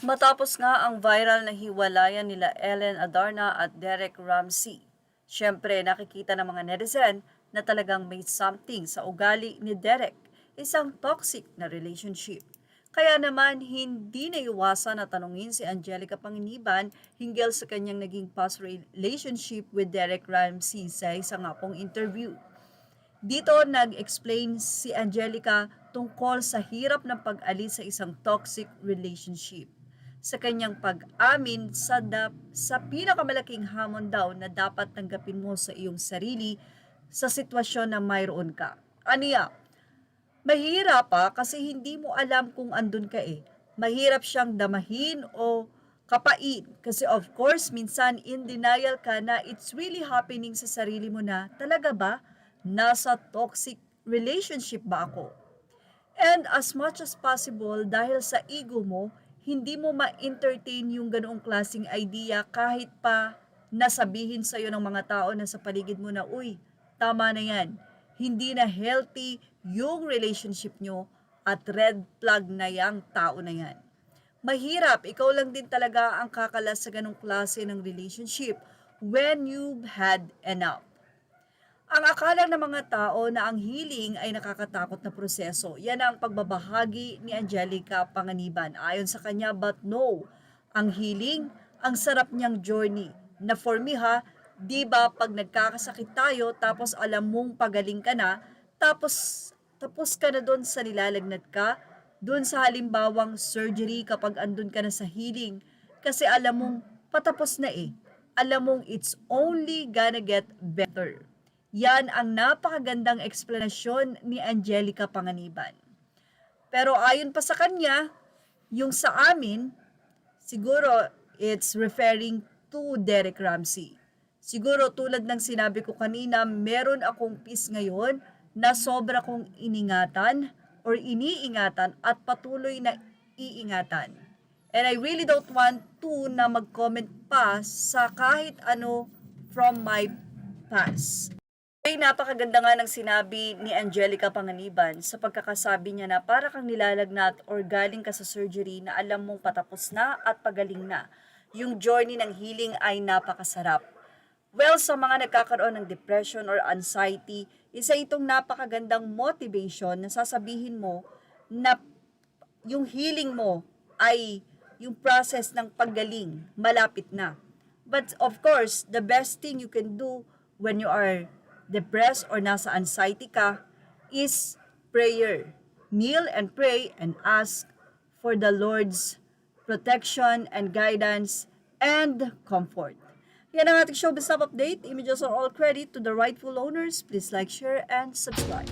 Matapos nga ang viral na hiwalayan nila Ellen Adarna at Derek Ramsey, syempre nakikita ng mga netizen na talagang may something sa ugali ni Derek, isang toxic na relationship. Kaya naman hindi naiwasan na tanungin si Angelica Panganiban hinggil sa kanyang naging past relationship with Derek Ramsey sa isang nga pong interview. Dito nag-explain si Angelica tungkol sa hirap ng pag-alis sa isang toxic relationship. Sa kanyang pag-amin sa pinakamalaking hamon daw na dapat tanggapin mo sa iyong sarili sa sitwasyon na mayroon ka. Aniya, mahirap pa kasi hindi mo alam kung andun ka eh. Mahirap siyang damahin o kapain. Kasi of course, minsan in denial ka na it's really happening sa sarili mo na, talaga ba? Nasa toxic relationship ba ako? And as much as possible, dahil sa ego mo, hindi mo ma-entertain yung ganoong klaseng idea kahit pa nasabihin sa'yo ng mga tao na sa paligid mo na, uy, tama na yan. Hindi na healthy yung relationship nyo at red flag na yang tao na yan. Mahirap, ikaw lang din talaga ang kakalas sa ganong klase ng relationship when you've had enough. Ang akala ng mga tao na ang healing ay nakakatakot na proseso. Yan ang pagbabahagi ni Angelica Panganiban. Ayon sa kanya, but no, ang healing, ang sarap niyang journey. Na for me ha, di ba pag nagkakasakit tayo tapos alam mong pagaling ka na, tapos ka na doon sa nilalagnat ka, doon sa halimbawang surgery kapag andun ka na sa healing, kasi alam mong patapos na eh. Alam mong it's only gonna get better. Yan ang napakagandang eksplanasyon ni Angelica Panganiban. Pero ayon pa sa kanya, yung sa amin, siguro it's referring to Derek Ramsey. Siguro tulad ng sinabi ko kanina, meron akong peace ngayon na sobra kong iningatan or iniingatan at patuloy na iingatan. And I really don't want to na mag-comment pa sa kahit ano from my past. Ay, napakaganda nga ng sinabi ni Angelica Panganiban sa pagkakasabi niya na para kang nilalagnat or galing ka sa surgery na alam mong patapos na at pagaling na. Yung journey ng healing ay napakasarap. Well, sa mga nagkakaroon ng depression or anxiety, isa itong napakagandang motivation na sasabihin mo na yung healing mo ay yung process ng paggaling malapit na. But of course, the best thing you can do when you are depressed or nasa anxiety ka is prayer. Kneel and pray and ask for the Lord's protection and guidance and comfort. Yan ang ating showbiz update. Images are all credit to the rightful owners. Please like, share, and subscribe.